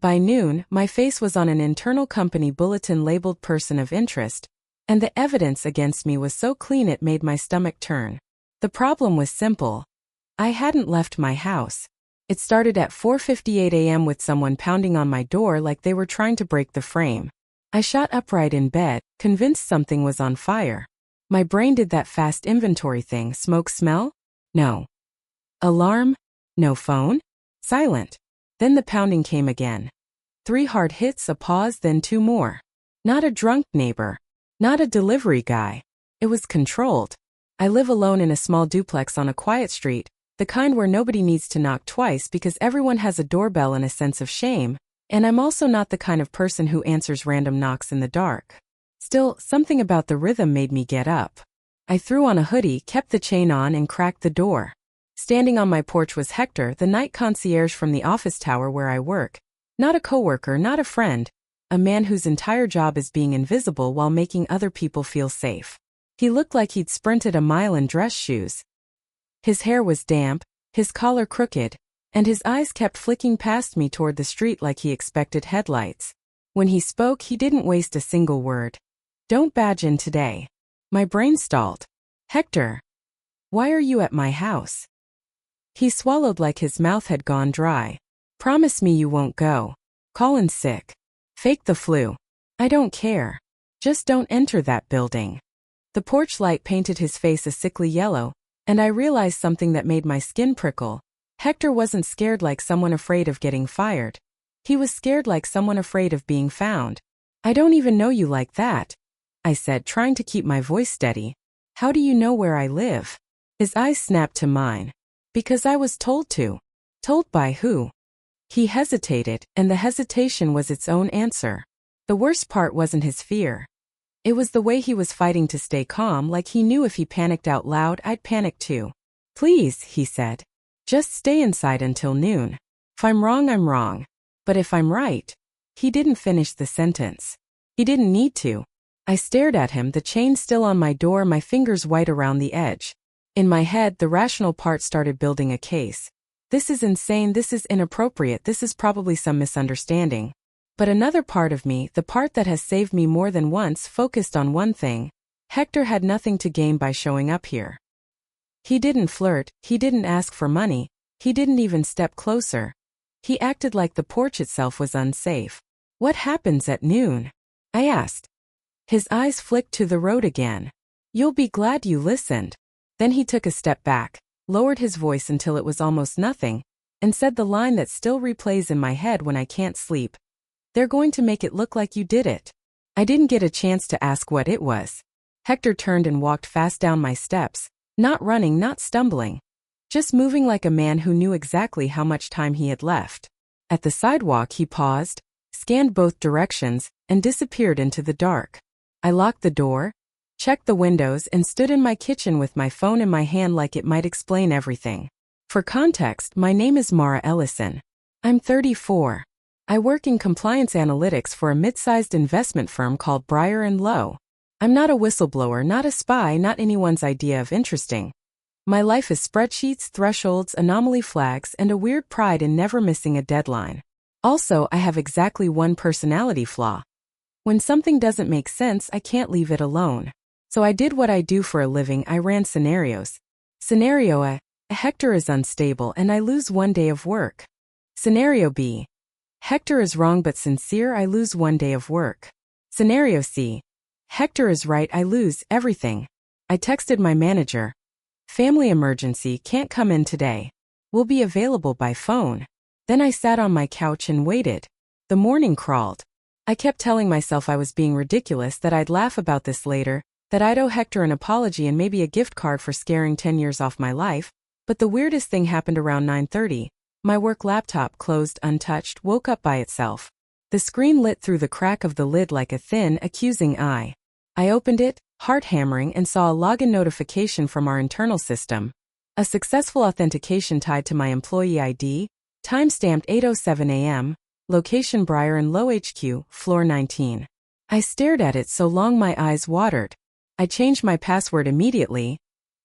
By noon, my face was on an internal company bulletin labeled person of interest, and the evidence against me was so clean it made my stomach turn. The problem was simple. I hadn't left my house. It started at 4:58 a.m. with someone pounding on my door like they were trying to break the frame. I shot upright in bed, convinced something was on fire. My brain did that fast inventory thing. Smoke smell? No. Alarm? No. Phone? Silent. Then the pounding came again. 3 hard hits, a pause, then 2 more. Not a drunk neighbor. Not a delivery guy. It was controlled. I live alone in a small duplex on a quiet street, the kind where nobody needs to knock twice because everyone has a doorbell and a sense of shame, and I'm also not the kind of person who answers random knocks in the dark. Still, something about the rhythm made me get up. I threw on a hoodie, kept the chain on, and cracked the door. Standing on my porch was Hector, the night concierge from the office tower where I work. Not a coworker, not a friend. A man whose entire job is being invisible while making other people feel safe. He looked like he'd sprinted a mile in dress shoes. His hair was damp, his collar crooked, and his eyes kept flicking past me toward the street like he expected headlights. When he spoke, he didn't waste a single word. Don't badge in today. My brain stalled. Hector, why are you at my house? He swallowed like his mouth had gone dry. Promise me you won't go. Call in sick. Fake the flu. I don't care. Just don't enter that building. The porch light painted his face a sickly yellow, and I realized something that made my skin prickle. Hector wasn't scared like someone afraid of getting fired. He was scared like someone afraid of being found. I don't even know you like that, I said, trying to keep my voice steady. How do you know where I live? His eyes snapped to mine. Because I was told to. Told by who? He hesitated, and the hesitation was its own answer. The worst part wasn't his fear. It was the way he was fighting to stay calm, like he knew if he panicked out loud, I'd panic too. Please, he said. Just stay inside until noon. If I'm wrong, I'm wrong. But if I'm right. He didn't finish the sentence. He didn't need to. I stared at him, the chain still on my door, my fingers white around the edge. In my head, the rational part started building a case. This is insane, this is inappropriate, this is probably some misunderstanding. But another part of me, the part that has saved me more than once, focused on one thing. Hector had nothing to gain by showing up here. He didn't flirt, he didn't ask for money, he didn't even step closer. He acted like the porch itself was unsafe. What happens at noon? I asked. His eyes flicked to the road again. You'll be glad you listened. Then he took a step back, lowered his voice until it was almost nothing, and said the line that still replays in my head when I can't sleep. They're going to make it look like you did it. I didn't get a chance to ask what it was. Hector turned and walked fast down my steps, not running, not stumbling, just moving like a man who knew exactly how much time he had left. At the sidewalk he paused, scanned both directions, and disappeared into the dark. I locked the door, checked the windows, and stood in my kitchen with my phone in my hand like it might explain everything. For context, my name is Mara Ellison. I'm 34. I work in compliance analytics for a mid-sized investment firm called Breyer & Lowe. I'm not a whistleblower, not a spy, not anyone's idea of interesting. My life is spreadsheets, thresholds, anomaly flags, and a weird pride in never missing a deadline. Also, I have exactly one personality flaw. When something doesn't make sense, I can't leave it alone. So I did what I do for a living, I ran scenarios. Scenario A, Hector is unstable and I lose 1 day of work. Scenario B, Hector is wrong but sincere, I lose 1 day of work. Scenario C, Hector is right, I lose everything. I texted my manager. Family emergency, can't come in today. Will be available by phone. Then I sat on my couch and waited. The morning crawled. I kept telling myself I was being ridiculous, that I'd laugh about this later, that I'd owe Hector an apology and maybe a gift card for scaring 10 years off my life. But the weirdest thing happened around 9:30. My work laptop, closed, untouched, woke up by itself. The screen lit through the crack of the lid like a thin, accusing eye. I opened it, heart hammering, and saw a login notification from our internal system. A successful authentication tied to my employee ID, timestamped 8:07 a.m., location Breyer & Lowe HQ, floor 19. I stared at it so long my eyes watered. I changed my password immediately,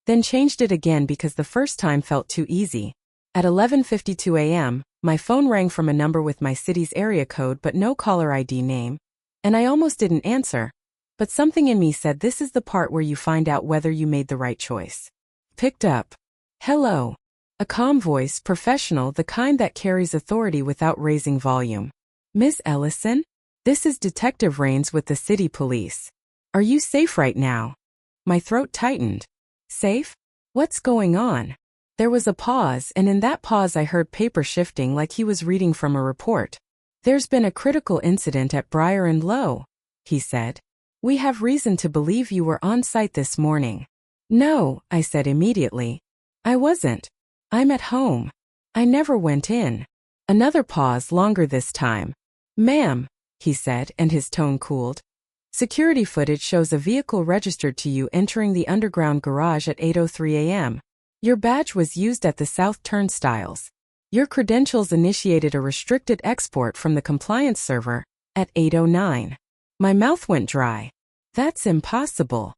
then changed it again because the first time felt too easy. At 11:52 a.m., My phone rang from a number with my city's area code but no caller ID name, and I almost didn't answer. But something in me said this is the part where you find out whether you made the right choice. Picked up. Hello. A calm voice, professional, the kind that carries authority without raising volume. Miss Ellison? This is Detective Rains with the city police. Are you safe right now? My throat tightened. Safe? What's going on? There was a pause, and in that pause I heard paper shifting like he was reading from a report. There's been a critical incident at Briar and Low, he said. We have reason to believe you were on site this morning. No, I said immediately. I wasn't. I'm at home. I never went in. Another pause, longer this time. Ma'am, he said, and his tone cooled. Security footage shows a vehicle registered to you entering the underground garage at 8:03 a.m. Your badge was used at the south turnstiles. Your credentials initiated a restricted export from the compliance server at 8:09. My mouth went dry. That's impossible.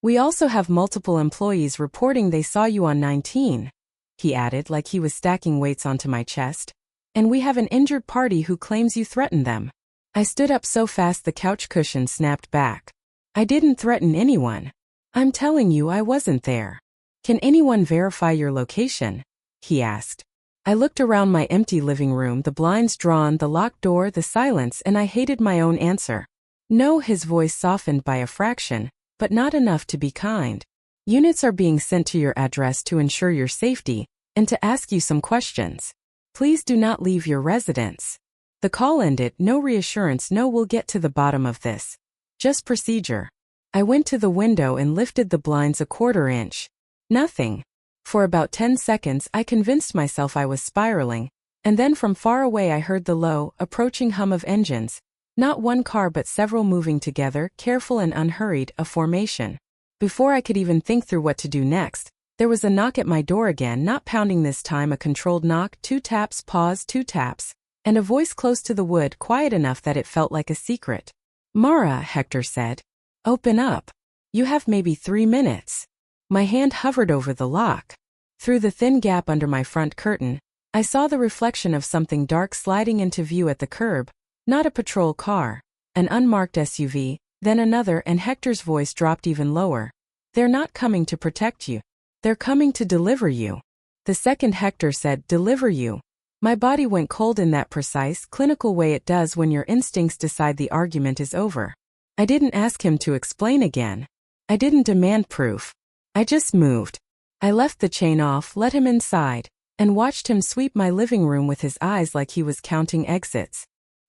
We also have multiple employees reporting they saw you on 19, he added like he was stacking weights onto my chest. And we have an injured party who claims you threatened them. I stood up so fast the couch cushion snapped back. I didn't threaten anyone. I'm telling you I wasn't there. Can anyone verify your location? He asked. I looked around my empty living room, the blinds drawn, the locked door, the silence, and I hated my own answer. No, his voice softened by a fraction, but not enough to be kind. Units are being sent to your address to ensure your safety and to ask you some questions. Please do not leave your residence. The call ended, no reassurance, no we'll get to the bottom of this. Just procedure. I went to the window and lifted the blinds a quarter inch. Nothing. For about 10 seconds I convinced myself I was spiraling, and then from far away I heard the low, approaching hum of engines. Not one car but several moving together, careful and unhurried, a formation. Before I could even think through what to do next, there was a knock at my door again, not pounding this time, a controlled knock, 2 taps, pause, 2 taps, and a voice close to the wood, quiet enough that it felt like a secret. Mara, Hector said. Open up. You have maybe 3 minutes. My hand hovered over the lock. Through the thin gap under my front curtain, I saw the reflection of something dark sliding into view at the curb, not a patrol car, an unmarked SUV, then another, and Hector's voice dropped even lower. They're not coming to protect you. They're coming to deliver you. The second Hector said, deliver you. My body went cold in that precise, clinical way it does when your instincts decide the argument is over. I didn't ask him to explain again. I didn't demand proof. I just moved. I left the chain off, let him inside, and watched him sweep my living room with his eyes like he was counting exits.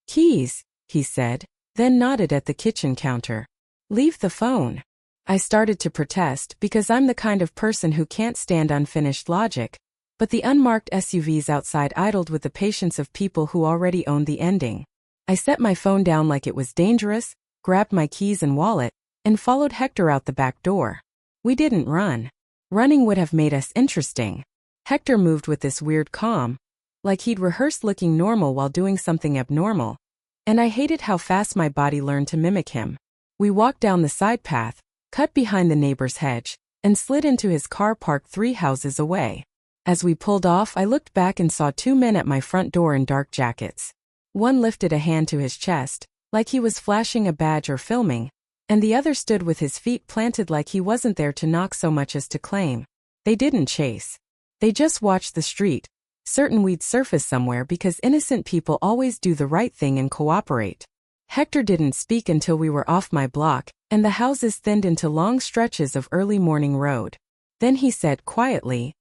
Keys, he said, then nodded at the kitchen counter. Leave the phone. I started to protest because I'm the kind of person who can't stand unfinished logic, but the unmarked SUVs outside idled with the patience of people who already owned the ending. I set my phone down like it was dangerous, grabbed my keys and wallet, and followed Hector out the back door. We didn't run. Running would have made us interesting. Hector moved with this weird calm, like he'd rehearsed looking normal while doing something abnormal, and I hated how fast my body learned to mimic him. We walked down the side path, cut behind the neighbor's hedge, and slid into his car parked 3 houses away. As we pulled off, I looked back and saw 2 men at my front door in dark jackets. One lifted a hand to his chest, like he was flashing a badge or filming, and the other stood with his feet planted like he wasn't there to knock so much as to claim. They didn't chase. They just watched the street, certain we'd surface somewhere because innocent people always do the right thing and cooperate. Hector didn't speak until we were off my block, and the houses thinned into long stretches of early morning road. Then he said quietly,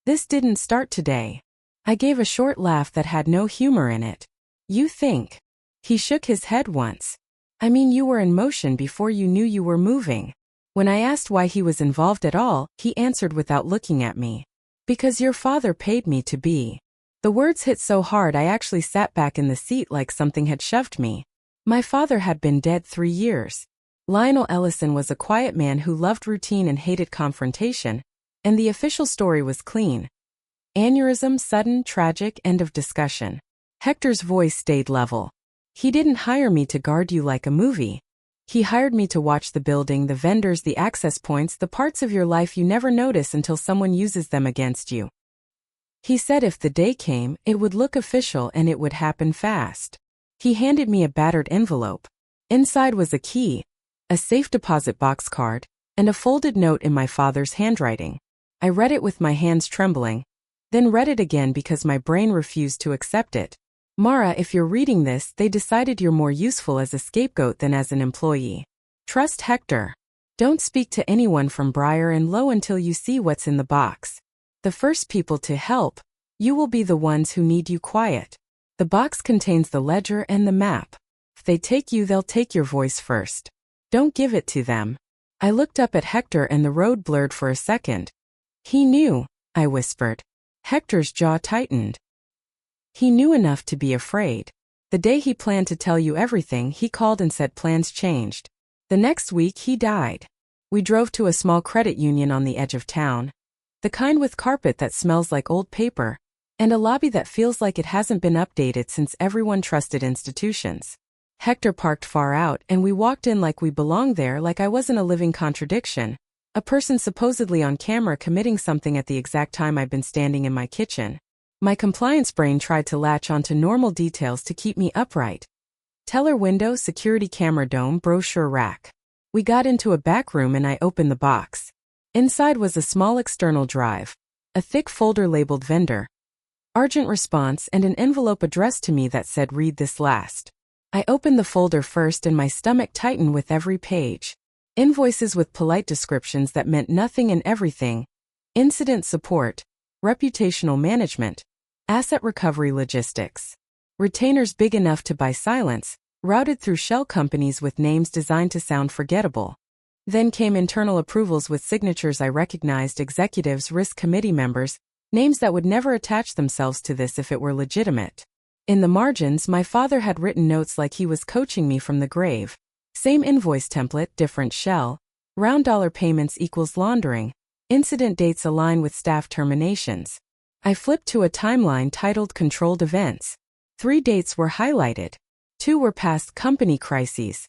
"This didn't start today." I gave a short laugh that had no humor in it. "You think?" He shook his head once. "I mean, you were in motion before you knew you were moving." When I asked why he was involved at all, he answered without looking at me. "Because your father paid me to be." The words hit so hard I actually sat back in the seat like something had shoved me. My father had been dead 3 years. Lionel Ellison was a quiet man who loved routine and hated confrontation, and the official story was clean. Aneurysm, sudden, tragic, end of discussion. Hector's voice stayed level. "He didn't hire me to guard you like a movie. He hired me to watch the building, the vendors, the access points, the parts of your life you never notice until someone uses them against you." He said if the day came, it would look official and it would happen fast. He handed me a battered envelope. Inside was a key, a safe deposit box card, and a folded note in my father's handwriting. I read it with my hands trembling, then read it again because my brain refused to accept it. Mara, if you're reading this, they decided you're more useful as a scapegoat than as an employee. Trust Hector. Don't speak to anyone from Briar and Low until you see what's in the box. The first people to help, you will be the ones who need you quiet. The box contains the ledger and the map. If they take you, they'll take your voice first. Don't give it to them. I looked up at Hector and the road blurred for a second. He knew, I whispered. Hector's jaw tightened. He knew enough to be afraid. The day he planned to tell you everything, he called and said plans changed. The next week, he died. We drove to a small credit union on the edge of town. The kind with carpet that smells like old paper, and a lobby that feels like it hasn't been updated since everyone trusted institutions. Hector parked far out and we walked in like we belonged there, like I wasn't a living contradiction, a person supposedly on camera committing something at the exact time I'd been standing in my kitchen. My compliance brain tried to latch onto normal details to keep me upright. Teller window, security camera dome, brochure rack. We got into a back room and I opened the box. Inside was a small external drive, a thick folder labeled vendor, urgent response, and an envelope addressed to me that said read this last. I opened the folder first and my stomach tightened with every page. Invoices with polite descriptions that meant nothing and everything. Incident support, reputational management, asset recovery logistics. Retainers big enough to buy silence, routed through shell companies with names designed to sound forgettable. Then came internal approvals with signatures I recognized, executives, risk committee members, names that would never attach themselves to this if it were legitimate. In the margins, my father had written notes like he was coaching me from the grave. Same invoice template, different shell. Round dollar payments equals laundering. Incident dates align with staff terminations. I flipped to a timeline titled Controlled Events. 3 dates were highlighted. 2 were past company crises.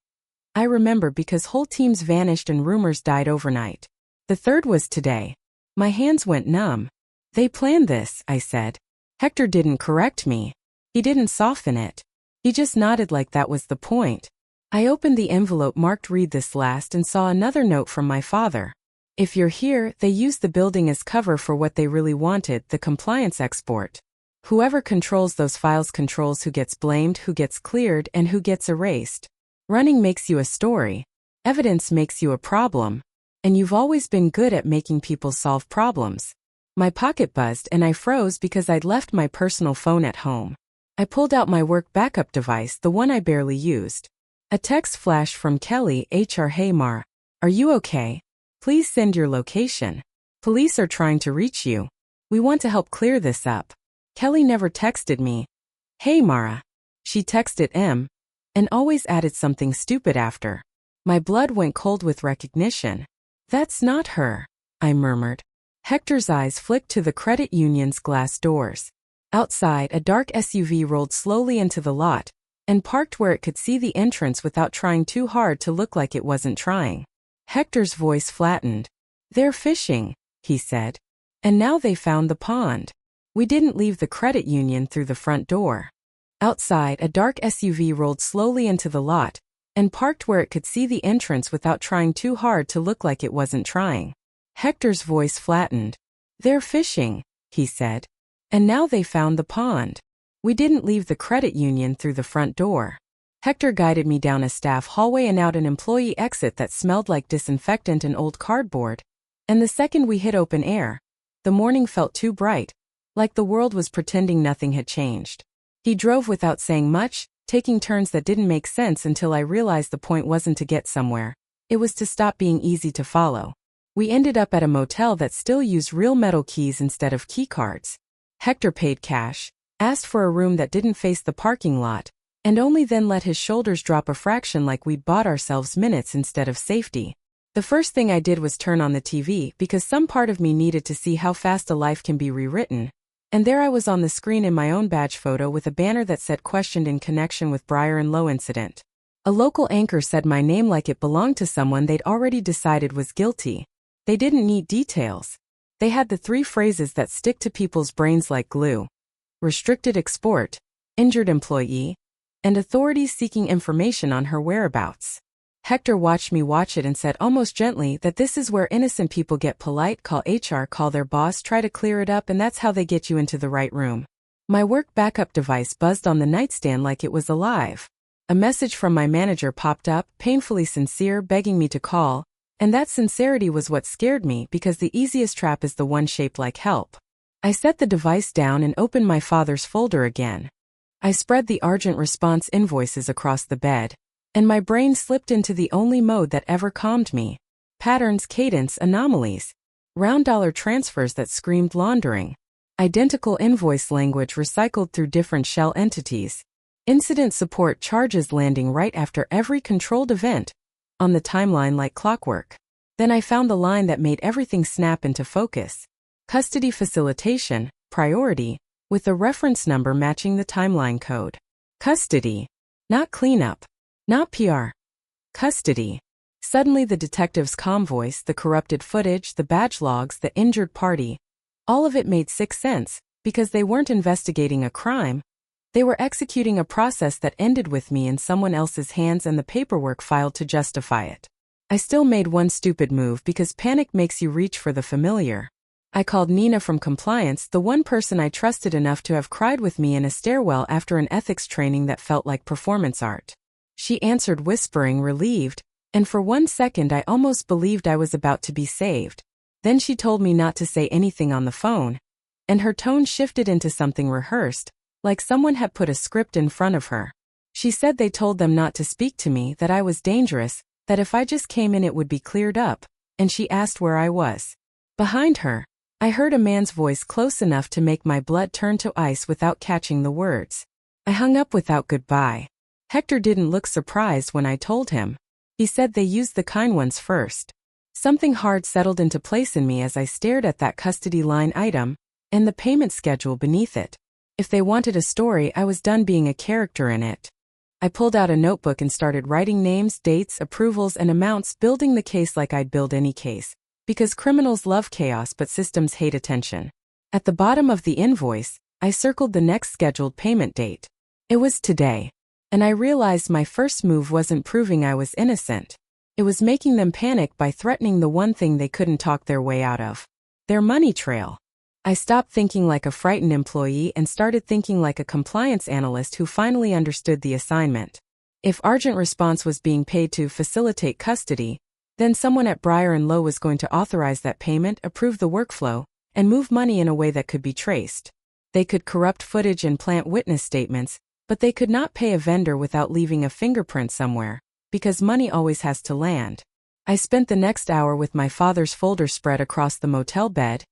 I remember because whole teams vanished and rumors died overnight. The 3rd was today. My hands went numb. They planned this, I said. Hector didn't correct me. He didn't soften it. He just nodded like that was the point. I opened the envelope marked read this last and saw another note from my father. If you're here, they used the building as cover for what they really wanted, the compliance export. Whoever controls those files controls who gets blamed, who gets cleared, and who gets erased. Running makes you a story. Evidence makes you a problem. And you've always been good at making people solve problems. My pocket buzzed and I froze because I'd left my personal phone at home. I pulled out my work backup device, the one I barely used. A text flashed from Kelly, HR. Hey Mara, are you okay? Please send your location. Police are trying to reach you. We want to help clear this up. Kelly never texted me. Hey Mara. She texted M. And always added something stupid after. My blood went cold with recognition. That's not her, I murmured. Hector's eyes flicked to the credit union's glass doors. Outside, a dark SUV rolled slowly into the lot and parked where it could see the entrance without trying too hard to look like it wasn't trying. Hector's voice flattened. They're fishing, he said. And now they found the pond. We didn't leave the credit union through the front door. Outside, a dark SUV rolled slowly into the lot and parked where it could see the entrance without trying too hard to look like it wasn't trying. Hector's voice flattened. They're fishing, he said. And now they found the pond. We didn't leave the credit union through the front door. Hector guided me down a staff hallway and out an employee exit that smelled like disinfectant and old cardboard. And the second we hit open air, the morning felt too bright, like the world was pretending nothing had changed. He drove without saying much, taking turns that didn't make sense until I realized the point wasn't to get somewhere. It was to stop being easy to follow. We ended up at a motel that still used real metal keys instead of key cards. Hector paid cash, asked for a room that didn't face the parking lot, and only then let his shoulders drop a fraction like we'd bought ourselves minutes instead of safety. The first thing I did was turn on the TV because some part of me needed to see how fast a life can be rewritten. And there I was on the screen in my own badge photo with a banner that said questioned in connection with Briar and Low incident. A local anchor said my name like it belonged to someone they'd already decided was guilty. They didn't need details. They had the three phrases that stick to people's brains like glue: restricted export, injured employee, and authorities seeking information on her whereabouts. Hector watched me watch it and said almost gently that this is where innocent people get polite, call HR, call their boss, try to clear it up, and that's how they get you into the right room. My work backup device buzzed on the nightstand like it was alive. A message from my manager popped up, painfully sincere, begging me to call, and that sincerity was what scared me because the easiest trap is the one shaped like help. I set the device down and opened my father's folder again. I spread the urgent response invoices across the bed, and my brain slipped into the only mode that ever calmed me: patterns, cadence, anomalies, round dollar transfers that screamed laundering, identical invoice language recycled through different shell entities, incident support charges landing right after every controlled event, on the timeline like clockwork. Then I found the line that made everything snap into focus: custody facilitation, priority, with a reference number matching the timeline code. Custody. Not cleanup. Not PR. Custody. Suddenly the detective's calm voice, the corrupted footage, the badge logs, the injured party, all of it made sense, because they weren't investigating a crime. They were executing a process that ended with me in someone else's hands and the paperwork filed to justify it. I still made one stupid move because panic makes you reach for the familiar. I called Nina from compliance, the one person I trusted enough to have cried with me in a stairwell after an ethics training that felt like performance art. She answered whispering, relieved, and for 1 second I almost believed I was about to be saved. Then she told me not to say anything on the phone, and her tone shifted into something rehearsed, like someone had put a script in front of her. She said they told them not to speak to me, that I was dangerous, that if I just came in it would be cleared up, and she asked where I was. Behind her, I heard a man's voice close enough to make my blood turn to ice without catching the words. I hung up without goodbye. Hector didn't look surprised when I told him. He said they used the kind ones first. Something hard settled into place in me as I stared at that custody line item, and the payment schedule beneath it. If they wanted a story, I was done being a character in it. I pulled out a notebook and started writing names, dates, approvals, and amounts, building the case like I'd build any case. Because criminals love chaos but systems hate attention. At the bottom of the invoice, I circled the next scheduled payment date. It was today. And I realized my first move wasn't proving I was innocent. It was making them panic by threatening the one thing they couldn't talk their way out of: their money trail. I stopped thinking like a frightened employee and started thinking like a compliance analyst who finally understood the assignment. If urgent response was being paid to facilitate custody, then someone at Breyer & Lowe was going to authorize that payment, approve the workflow, and move money in a way that could be traced. They could corrupt footage and plant witness statements, but they could not pay a vendor without leaving a fingerprint somewhere, because money always has to land. I spent the next hour with my father's folder spread across the motel bed,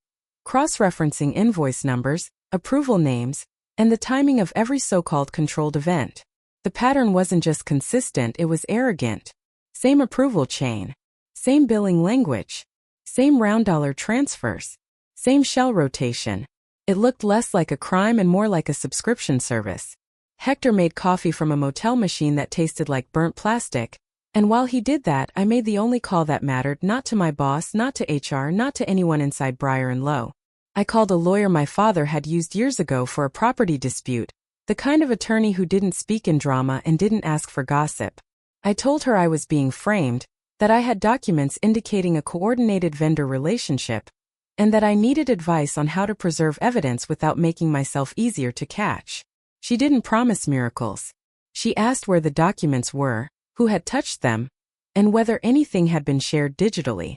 cross-referencing invoice numbers, approval names, and the timing of every so-called controlled event. The pattern wasn't just consistent, it was arrogant. Same approval chain. Same billing language. Same round dollar transfers. Same shell rotation. It looked less like a crime and more like a subscription service. Hector made coffee from a motel machine that tasted like burnt plastic, and while he did that, I made the only call that mattered, not to my boss, not to HR, not to anyone inside Breyer & Lowe. I called a lawyer my father had used years ago for a property dispute, the kind of attorney who didn't speak in drama and didn't ask for gossip. I told her I was being framed, that I had documents indicating a coordinated vendor relationship, and that I needed advice on how to preserve evidence without making myself easier to catch. She didn't promise miracles. She asked where the documents were, who had touched them, and whether anything had been shared digitally.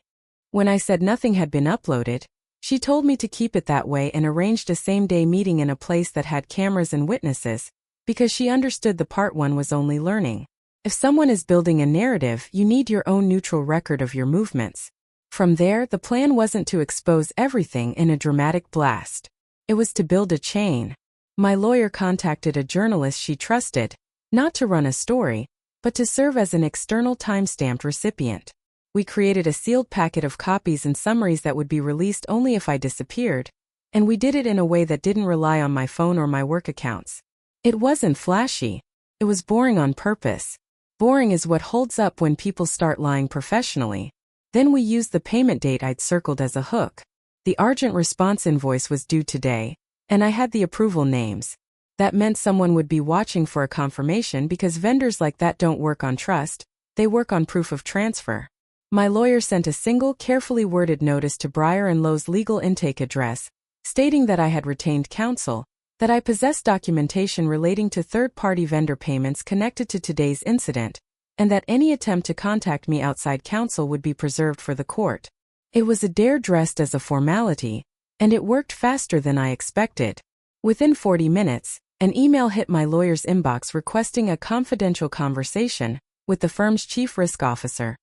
When I said nothing had been uploaded, she told me to keep it that way and arranged a same-day meeting in a place that had cameras and witnesses, because she understood the part one was only learning. If someone is building a narrative, you need your own neutral record of your movements. From there, the plan wasn't to expose everything in a dramatic blast. It was to build a chain. My lawyer contacted a journalist she trusted, not to run a story, but to serve as an external time-stamped recipient. We created a sealed packet of copies and summaries that would be released only if I disappeared, and we did it in a way that didn't rely on my phone or my work accounts. It wasn't flashy. It was boring on purpose. Boring is what holds up when people start lying professionally. Then we used the payment date I'd circled as a hook. The urgent response invoice was due today, and I had the approval names. That meant someone would be watching for a confirmation because vendors like that don't work on trust, they work on proof of transfer. My lawyer sent a single, carefully worded notice to Breyer & Lowe's legal intake address, stating that I had retained counsel, that I possessed documentation relating to third-party vendor payments connected to today's incident, and that any attempt to contact me outside counsel would be preserved for the court. It was a dare dressed as a formality, and it worked faster than I expected. Within 40 minutes, an email hit my lawyer's inbox requesting a confidential conversation with the firm's chief risk officer,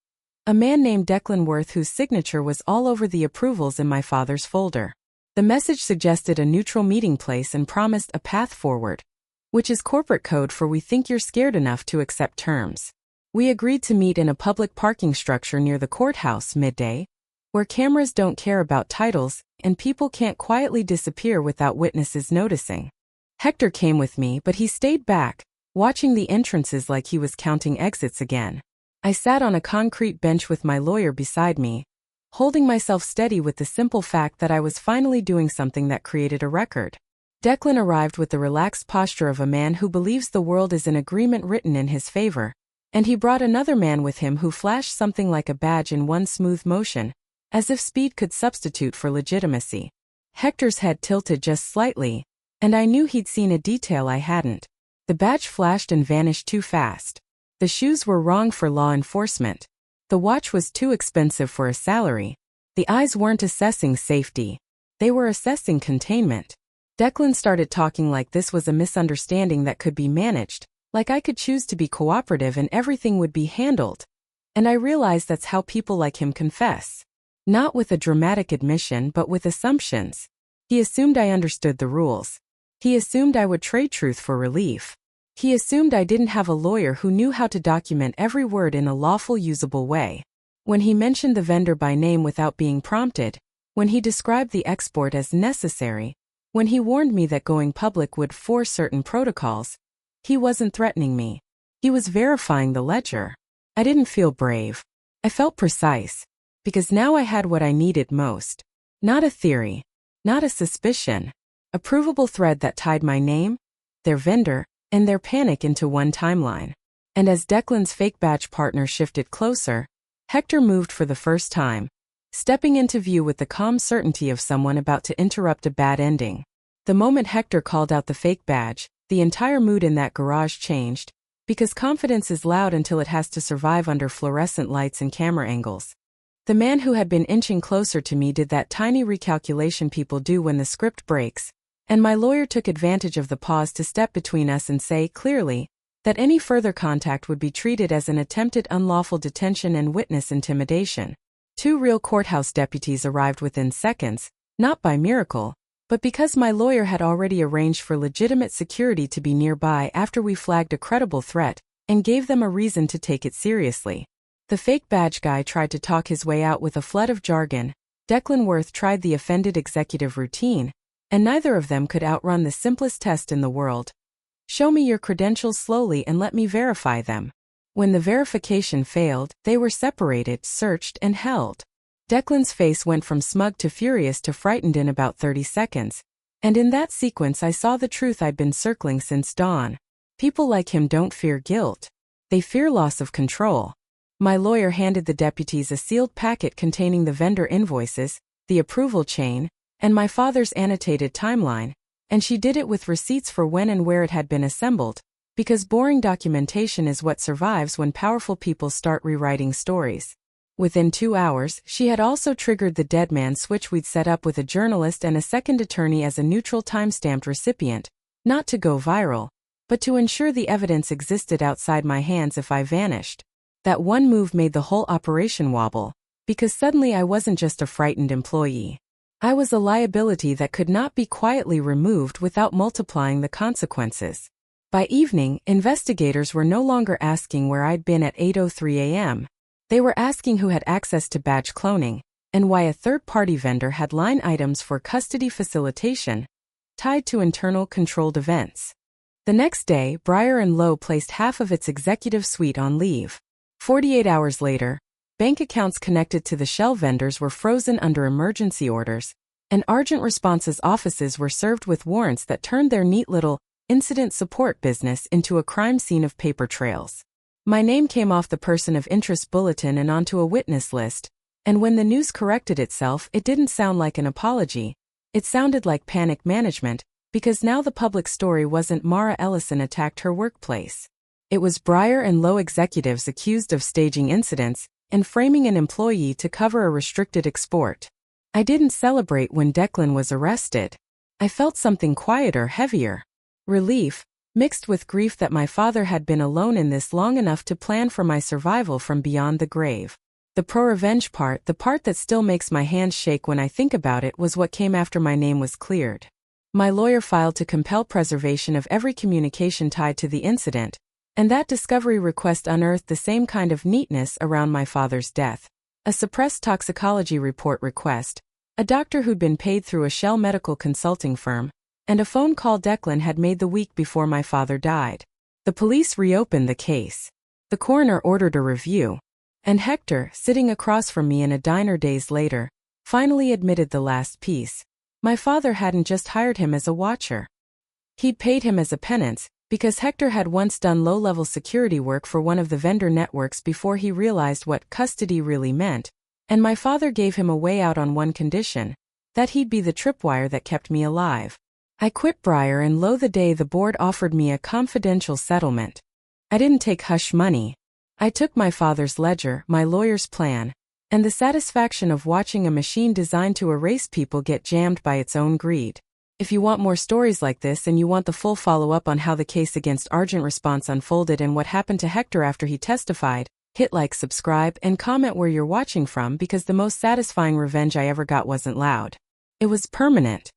a man named Declan Worth whose signature was all over the approvals in my father's folder. The message suggested a neutral meeting place and promised a path forward, which is corporate code for "we think you're scared enough to accept terms." We agreed to meet in a public parking structure near the courthouse midday, where cameras don't care about titles and people can't quietly disappear without witnesses noticing. Hector came with me, but he stayed back, watching the entrances like he was counting exits again. I sat on a concrete bench with my lawyer beside me, holding myself steady with the simple fact that I was finally doing something that created a record. Declan arrived with the relaxed posture of a man who believes the world is an agreement written in his favor, and he brought another man with him who flashed something like a badge in one smooth motion, as if speed could substitute for legitimacy. Hector's head tilted just slightly, and I knew he'd seen a detail I hadn't. The badge flashed and vanished too fast. The shoes were wrong for law enforcement. The watch was too expensive for a salary. The eyes weren't assessing safety. They were assessing containment. Declan started talking like this was a misunderstanding that could be managed, like I could choose to be cooperative and everything would be handled. And I realized that's how people like him confess. Not with a dramatic admission but with assumptions. He assumed I understood the rules. He assumed I would trade truth for relief. He assumed I didn't have a lawyer who knew how to document every word in a lawful, usable way. When he mentioned the vendor by name without being prompted, when he described the export as necessary, when he warned me that going public would force certain protocols, he wasn't threatening me. He was verifying the ledger. I didn't feel brave. I felt precise, because now I had what I needed most. Not a theory, not a suspicion, a provable thread that tied my name, their vendor, and their panic into one timeline. And as Declan's fake badge partner shifted closer, Hector moved for the first time, stepping into view with the calm certainty of someone about to interrupt a bad ending. The moment Hector called out the fake badge, the entire mood in that garage changed, because confidence is loud until it has to survive under fluorescent lights and camera angles. The man who had been inching closer to me did that tiny recalculation people do when the script breaks, and my lawyer took advantage of the pause to step between us and say clearly that any further contact would be treated as an attempted unlawful detention and witness intimidation. 2 real courthouse deputies arrived within seconds, not by miracle, but because my lawyer had already arranged for legitimate security to be nearby after we flagged a credible threat and gave them a reason to take it seriously. The fake badge guy tried to talk his way out with a flood of jargon. Declan Worth tried the offended executive routine, and neither of them could outrun the simplest test in the world. Show me your credentials slowly and let me verify them. When the verification failed, they were separated, searched, and held. Declan's face went from smug to furious to frightened in about 30 seconds, and in that sequence I saw the truth I'd been circling since dawn. People like him don't fear guilt. They fear loss of control. My lawyer handed the deputies a sealed packet containing the vendor invoices, the approval chain, and my father's annotated timeline, and she did it with receipts for when and where it had been assembled, because boring documentation is what survives when powerful people start rewriting stories. Within 2 hours, she had also triggered the dead man switch we'd set up with a journalist and a second attorney as a neutral time-stamped recipient, not to go viral, but to ensure the evidence existed outside my hands if I vanished. That one move made the whole operation wobble, because suddenly I wasn't just a frightened employee. I was a liability that could not be quietly removed without multiplying the consequences. By evening, investigators were no longer asking where I'd been at 8:03 a.m. They were asking who had access to badge cloning, and why a third-party vendor had line items for custody facilitation, tied to internal controlled events. The next day, Breyer & Lowe placed half of its executive suite on leave. 48 hours later, bank accounts connected to the shell vendors were frozen under emergency orders, and Argent Response's offices were served with warrants that turned their neat little incident support business into a crime scene of paper trails. My name came off the person of interest bulletin and onto a witness list, and when the news corrected itself, it didn't sound like an apology. It sounded like panic management, because now the public story wasn't Mara Ellison attacked her workplace. It was Breyer and Lowe executives accused of staging incidents and framing an employee to cover a restricted export. I didn't celebrate when Declan was arrested. I felt something quieter, heavier. Relief, mixed with grief that my father had been alone in this long enough to plan for my survival from beyond the grave. The pro-revenge part, the part that still makes my hands shake when I think about it, was what came after my name was cleared. My lawyer filed to compel preservation of every communication tied to the incident, and that discovery request unearthed the same kind of neatness around my father's death. A suppressed toxicology report request, a doctor who'd been paid through a shell medical consulting firm, and a phone call Declan had made the week before my father died. The police reopened the case. The coroner ordered a review. And Hector, sitting across from me in a diner days later, finally admitted the last piece. My father hadn't just hired him as a watcher. He'd paid him as a penance, because Hector had once done low-level security work for one of the vendor networks before he realized what custody really meant, and my father gave him a way out on one condition, that he'd be the tripwire that kept me alive. I quit Breyer and Lowe the day the board offered me a confidential settlement. I didn't take hush money. I took my father's ledger, my lawyer's plan, and the satisfaction of watching a machine designed to erase people get jammed by its own greed. If you want more stories like this and you want the full follow-up on how the case against Argent Response unfolded and what happened to Hector after he testified, hit like, subscribe, and comment where you're watching from, because the most satisfying revenge I ever got wasn't loud. It was permanent.